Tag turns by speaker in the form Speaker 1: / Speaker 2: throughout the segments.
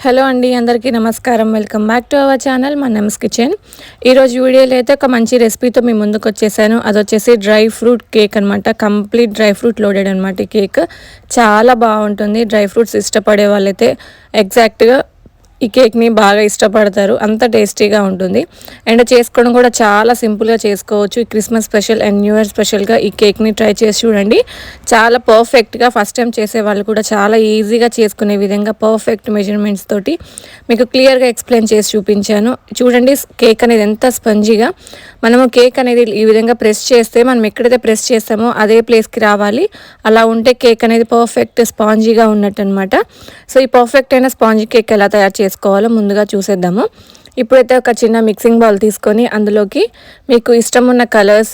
Speaker 1: Hello అండి, అందరికీ నమస్కారం. Welcome back to our channel Manam's kitchen. ఈరోజు వీడియోలో అయితే ఒక మంచి రెసిపీతో మీ ముందుకు వచ్చేసాను. అదొచ్చేసి డ్రై ఫ్రూట్ కేక్ అనమాట. కంప్లీట్ డ్రై ఫ్రూట్ లోడెడ్ అనమాట. ఈ కేక్ చాలా బాగుంటుంది. డ్రై ఫ్రూట్స్ ఇష్టపడే వాళ్ళైతే ఎగ్జాక్ట్గా ఈ కేక్ని బాగా ఇష్టపడతారు. అంత టేస్టీగా ఉంటుంది అండ్ చేసుకోవడం కూడా చాలా సింపుల్గా చేసుకోవచ్చు. ఈ Christmas special and new year స్పెషల్గా ఈ కేక్ని ట్రై చేసి చూడండి. చాలా పర్ఫెక్ట్గా ఫస్ట్ టైం చేసే వాళ్ళు కూడా చాలా ఈజీగా చేసుకునే విధంగా పర్ఫెక్ట్ మెజర్మెంట్స్ తోటి మీకు క్లియర్గా ఎక్స్ప్లెయిన్ చేసి చూపించాను. చూడండి కేక్ అనేది ఎంత స్పంజీగా. మనము కేక్ అనేది ఈ విధంగా ప్రెస్ చేస్తే మనం ఎక్కడైతే ప్రెస్ చేస్తామో అదే ప్లేస్కి రావాలి. అలా ఉంటే కేక్ అనేది పర్ఫెక్ట్ స్పాంజీగా ఉన్నట్టు అనమాట. సో ఈ పర్ఫెక్ట్ అయిన స్పాంజీ కేక్ ఎలా తయారు చేసుకోవాలో ముందుగా చూసేద్దాము. ఇప్పుడైతే ఒక చిన్న మిక్సింగ్ బౌల్ తీసుకొని అందులోకి మీకు ఇష్టం ఉన్న కలర్స్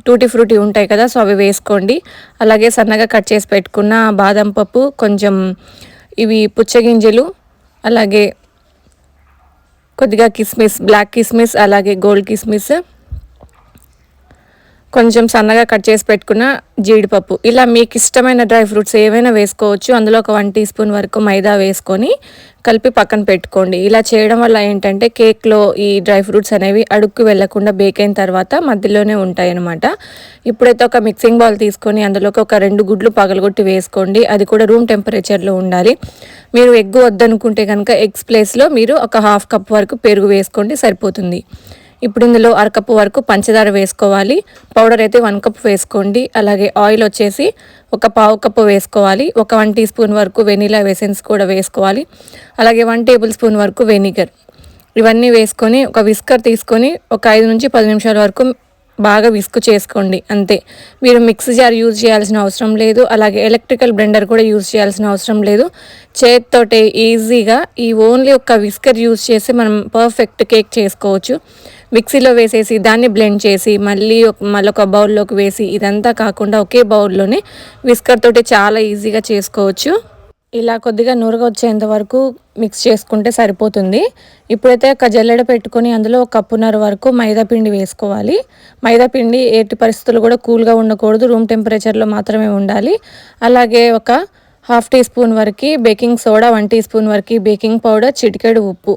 Speaker 1: టూటీ ఫ్రూటీ ఉంటాయి కదా, సో అవి వేసుకోండి. అలాగే సన్నగా కట్ చేసి పెట్టుకున్న బాదం పప్పు, కొంచెం ఇవి పుచ్చగింజలు, అలాగే కొద్దిగా కిస్మిస్, బ్లాక్ కిస్మిస్, అలాగే గోల్డ్ కిస్మిస్, కొంచెం సన్నగా కట్ చేసి పెట్టుకున్న జీడిపప్పు, ఇలా మీకు ఇష్టమైన డ్రై ఫ్రూట్స్ ఏవైనా వేసుకోవచ్చు. అందులో ఒక 1 టీ స్పూన్ వరకు మైదా వేసుకొని కలిపి పక్కన పెట్టుకోండి. ఇలా చేయడం వల్ల ఏంటంటే కేక్లో ఈ డ్రై ఫ్రూట్స్ అనేవి అడుక్కు వెళ్లకుండా బేక్ అయిన తర్వాత మధ్యలోనే ఉంటాయి అన్నమాట. ఇప్పుడైతే ఒక మిక్సింగ్ బౌల్ తీసుకొని అందులోకి ఒక 2 గుడ్లు పగలగొట్టి వేసుకోండి. అది కూడా రూమ్ టెంపరేచర్లో ఉండాలి. మీరు ఎగ్ వద్దనుకుంటే కనుక ఎగ్స్ ప్లేస్లో మీరు ఒక 1/2 కప్ వరకు పెరుగు వేసుకోండి, సరిపోతుంది. ఇప్పుడు ఇందులో 1/2 కప్పు వరకు పంచదార వేసుకోవాలి. పౌడర్ అయితే 1 కప్ వేసుకోండి. అలాగే ఆయిల్ వచ్చేసి ఒక 1/2 కప్పు వేసుకోవాలి. ఒక 1 టీ స్పూన్ వరకు వెనీలా ఎసెన్స్ కూడా వేసుకోవాలి. అలాగే 1 టేబుల్ స్పూన్ వరకు వెనిగర్. ఇవన్నీ వేసుకొని ఒక విస్కర్ తీసుకొని ఒక 5 నుంచి 10 నిమిషాల వరకు బాగా విస్క్ చేసుకోండి, అంతే. మీరు మిక్సీ జార్ యూజ్ చేయాల్సిన అవసరం లేదు. అలాగే ఎలక్ట్రికల్ బ్లెండర్ కూడా యూజ్ చేయాల్సిన అవసరం లేదు. చేతితోటే ఈజీగా ఈ ఓన్లీ ఒక విస్కర్ యూజ్ చేసి మనం పర్ఫెక్ట్ కేక్ చేసుకోవచ్చు. మిక్సీలో వేసేసి దాన్ని బ్లెండ్ చేసి మళ్ళీ ఒక బౌల్లోకి వేసి ఇదంతా కాకుండా ఒకే బౌల్లోనే విస్కర్ తోటి చాలా ఈజీగా చేసుకోవచ్చు. ఇలా కొద్దిగా నురగ వచ్చేంత వరకు మిక్స్ చేసుకుంటే సరిపోతుంది. ఇప్పుడైతే ఒక జల్లెడ పెట్టుకొని అందులో 1 కప్పున్నర వరకు మైదా పిండి వేసుకోవాలి. మైదా పిండి ఎట్టి పరిస్థితుల్లో కూడా కూల్గా ఉండకూడదు, రూమ్ టెంపరేచర్లో మాత్రమే ఉండాలి. అలాగే ఒక 1/2 టీ స్పూన్ వరకు బేకింగ్ సోడా, 1 టీ స్పూన్ వరకు బేకింగ్ పౌడర్, చిటికెడు ఉప్పు,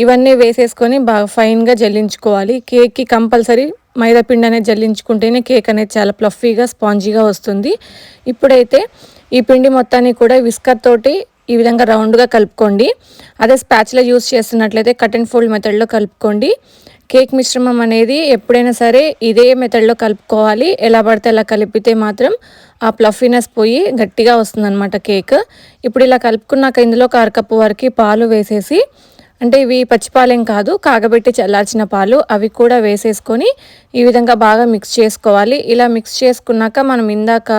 Speaker 1: ఇవన్నీ వేసేసుకొని బాగా ఫైన్గా జల్లించుకోవాలి. కేక్కి కంపల్సరీ మైదా పిండి అనేది జల్లించుకుంటేనే కేక్ అనేది చాలా ప్లఫీగా స్పాంజీగా వస్తుంది. ఇప్పుడైతే ఈ పిండి మొత్తాన్ని కూడా విస్కర్ తోటి ఈ విధంగా రౌండ్గా కలుపుకోండి. అదే స్పాచులా యూస్ చేస్తున్నట్లయితే కట్ అండ్ ఫోల్డ్ మెథడ్లో కలుపుకోండి. కేక్ మిశ్రమం అనేది ఎప్పుడైనా సరే ఇదే మెథడ్లో కలుపుకోవాలి. ఎలా పడితే అలా కలిపితే మాత్రం ఆ ప్లఫీనెస్ పోయి గట్టిగా వస్తుందన్నమాట కేక్. ఇప్పుడు ఇలా కలుపుకున్నాక ఇందులో 1/2 కప్పు వరకు పాలు వేసేసి, అంటే ఇవి పచ్చిపాలేం కాదు, కాగబెట్టి చల్లార్చిన పాలు, అవి కూడా వేసేసుకొని ఈ విధంగా బాగా మిక్స్ చేసుకోవాలి. ఇలా మిక్స్ చేసుకున్నాక మనం ఇందాక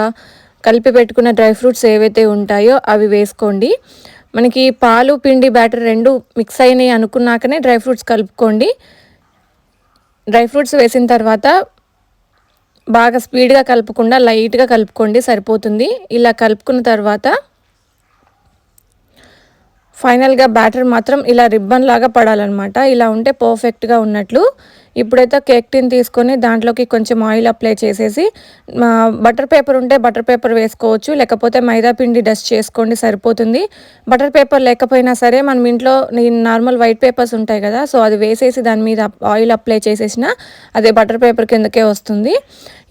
Speaker 1: కలిపి పెట్టుకున్న డ్రై ఫ్రూట్స్ ఏవైతే ఉంటాయో అవి వేసుకోండి. మనకి పాలు పిండి బ్యాటర్ 2 మిక్స్ అయినాయి అనుకున్నాకనే డ్రై ఫ్రూట్స్ కలుపుకోండి. డ్రై ఫ్రూట్స్ వేసిన తర్వాత బాగా స్పీడ్గా కలుపుకుండా లైట్గా కలుపుకోండి, సరిపోతుంది. ఇలా కలుపుకున్న తర్వాత ఫైనల్గా బ్యాటర్ మాత్రం ఇలా రిబ్బన్ లాగా పడాలన్నమాట. ఇలా ఉంటే పర్ఫెక్ట్గా ఉన్నట్లు. ఇప్పుడైతే కేక్ టిన్ తీసుకొని దాంట్లోకి కొంచెం ఆయిల్ అప్లై చేసేసి బటర్ పేపర్ ఉంటే బటర్ పేపర్ వేసుకోవచ్చు, లేకపోతే మైదా పిండి డస్ట్ చేసుకోండి, సరిపోతుంది. బటర్ పేపర్ లేకపోయినా సరే మనం ఇంట్లో నార్మల్ వైట్ పేపర్స్ ఉంటాయి కదా, సో అది వేసేసి దాని మీద ఆయిల్ అప్లై చేసేసిన అదే బటర్ పేపర్ కిందకే వస్తుంది.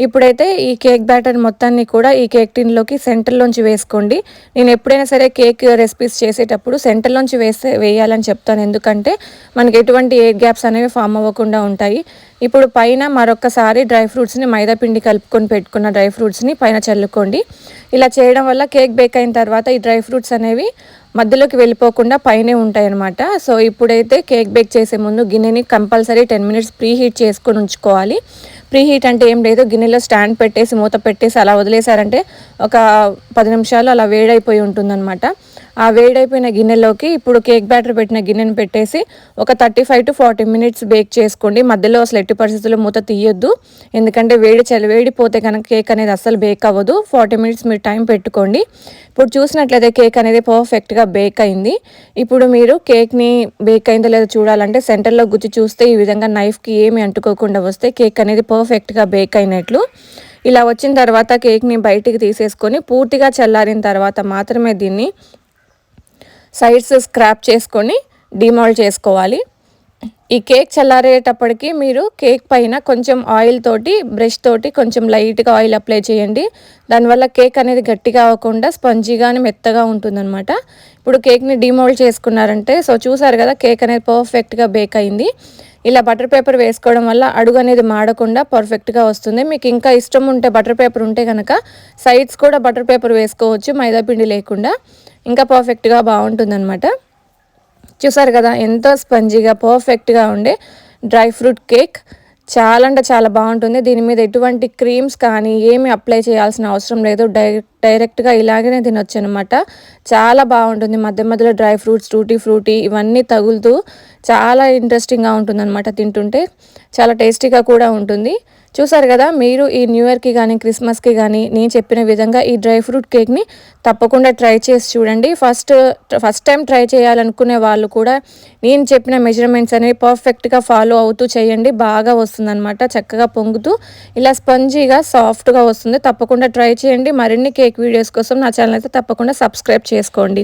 Speaker 1: ఇప్పుడైతే ఈ కేక్ బ్యాటర్ మొత్తాన్ని కూడా ఈ కేక్ టిన్లోకి సెంటర్లోంచి వేసుకోండి. నేను ఎప్పుడైనా సరే కేక్ రెసిపీస్ చేసేటప్పుడు సెంటర్లోంచి వేయాలని చెప్తాను, ఎందుకంటే మనకి ఎటువంటి ఎయిర్ గ్యాప్స్ అనేవి ఫామ్ అవ్వకుండా ఉంటాయి. ఇప్పుడు పైన మరొకసారి డ్రై ఫ్రూట్స్ని మైదా పిండి కలుపుకొని పెట్టుకున్న డ్రై ఫ్రూట్స్ని పైన చల్లుకోండి. ఇలా చేయడం వల్ల కేక్ బేక్ అయిన తర్వాత ఈ డ్రై ఫ్రూట్స్ అనేవి మధ్యలోకి వెళ్ళిపోకుండా పైనే ఉంటాయి అన్నమాట. సో ఇప్పుడైతే కేక్ బేక్ చేసే ముందు గిన్నెని కంపల్సరీ 10 మినిట్స్ ప్రీ హీట్ చేసుకొని ఉంచుకోవాలి. ప్రీ హీట్ అంటే ఏం లేదు, గిన్నెలో స్టాండ్ పెట్టేసి మూత పెట్టేసి అలా వదిలేసారంటే ఒక 10 నిమిషాలు అలా వేడైపోయి ఉంటుందన్నమాట. ఆ వేడైపోయిన గిన్నెలోకి ఇప్పుడు కేక్ బ్యాటర్ పెట్టిన గిన్నెని పెట్టేసి ఒక 35 to 40 మినిట్స్ బేక్ చేసుకోండి. మధ్యలో అసలు ఎట్టి పరిస్థితుల్లో మూత తీయొద్దు, ఎందుకంటే వేడిపోతే కనుక కేక్ అనేది అస్సలు బేక్ అవ్వదు. 40 మినిట్స్ మీరు టైం పెట్టుకోండి. ఇప్పుడు చూసినట్లయితే కేక్ అనేది పర్ఫెక్ట్గా బేక్ అయింది. ఇప్పుడు మీరు కేక్ని బేక్ అయిందో లేదో చూడాలంటే సెంటర్లో గుచ్చి చూస్తే ఈ విధంగా నైఫ్కి ఏమి అంటుకోకుండా వస్తే కేక్ అనేది పర్ఫెక్ట్గా బేక్ అయినట్లు. ఇలా వచ్చిన తర్వాత కేక్ని బయటికి తీసేసుకొని పూర్తిగా చల్లారిన తర్వాత మాత్రమే దీన్ని సైడ్స్ స్క్రాప్ చేసుకొని డిమోల్డ్ చేసుకోవాలి. ఈ కేక్ చల్లారేటప్పటికి మీరు కేక్ పైన కొంచెం ఆయిల్ తోటి బ్రష్ తోటి కొంచెం లైట్గా ఆయిల్ అప్లై చేయండి. దానివల్ల కేక్ అనేది గట్టిగా అవ్వకుండా స్పంజీగానే మెత్తగా ఉంటుందన్నమాట. ఇప్పుడు కేక్ని డిమోల్డ్ చేసుకున్నారంటే చూసారు కదా, కేక్ అనేది పర్ఫెక్ట్గా బేక్ అయింది. ఇలా బటర్ పేపర్ వేసుకోవడం వల్ల అడుగు అనేది మాడకుండా పర్ఫెక్ట్గా వస్తుంది. మీకు ఇంకా ఇష్టం ఉంటే బటర్ పేపర్ ఉంటే కనుక సైడ్స్ కూడా బటర్ పేపర్ వేసుకోవచ్చు, మైదా పిండి లేకుండా. ఇంకా పర్ఫెక్ట్గా బాగుంటుందన్నమాట. చూసారు కదా, ఎంతో స్పంజీగా పర్ఫెక్ట్గా ఉండే డ్రై ఫ్రూట్ కేక్. చాలా అంటే చాలా బాగుంటుంది. దీని మీద ఎటువంటి క్రీమ్స్ కానీ ఏమి అప్లై చేయాల్సిన అవసరం లేదు. డైరెక్ట్గా ఇలాగనే తినొచ్చు అనమాట. చాలా బాగుంటుంది. మధ్య మధ్యలో డ్రై ఫ్రూట్స్, టూటీ ఫ్రూటీ ఇవన్నీ తగులుతూ చాలా ఇంట్రెస్టింగ్గా ఉంటుంది అనమాట. తింటుంటే చాలా టేస్టీగా కూడా ఉంటుంది. చూసారు కదా, మీరు ఈ న్యూ ఇయర్కి కానీ క్రిస్మస్కి కానీ నేను చెప్పిన విధంగా ఈ డ్రై ఫ్రూట్ కేక్ని తప్పకుండా ట్రై చేసి చూడండి. ఫస్ట్ టైం ట్రై చేయాలనుకునే వాళ్ళు కూడా నేను చెప్పిన మెజర్మెంట్స్ అనేవి పర్ఫెక్ట్గా ఫాలో అవుతూ చేయండి. బాగా వస్తుందన్నమాట. చక్కగా పొంగుతూ ఇలా స్పంజీగా సాఫ్ట్గా వస్తుంది. తప్పకుండా ట్రై చేయండి. మరిన్ని కేక్ వీడియోస్ కోసం నా ఛానల్ అయితే తప్పకుండా సబ్స్క్రైబ్ చేసుకోండి.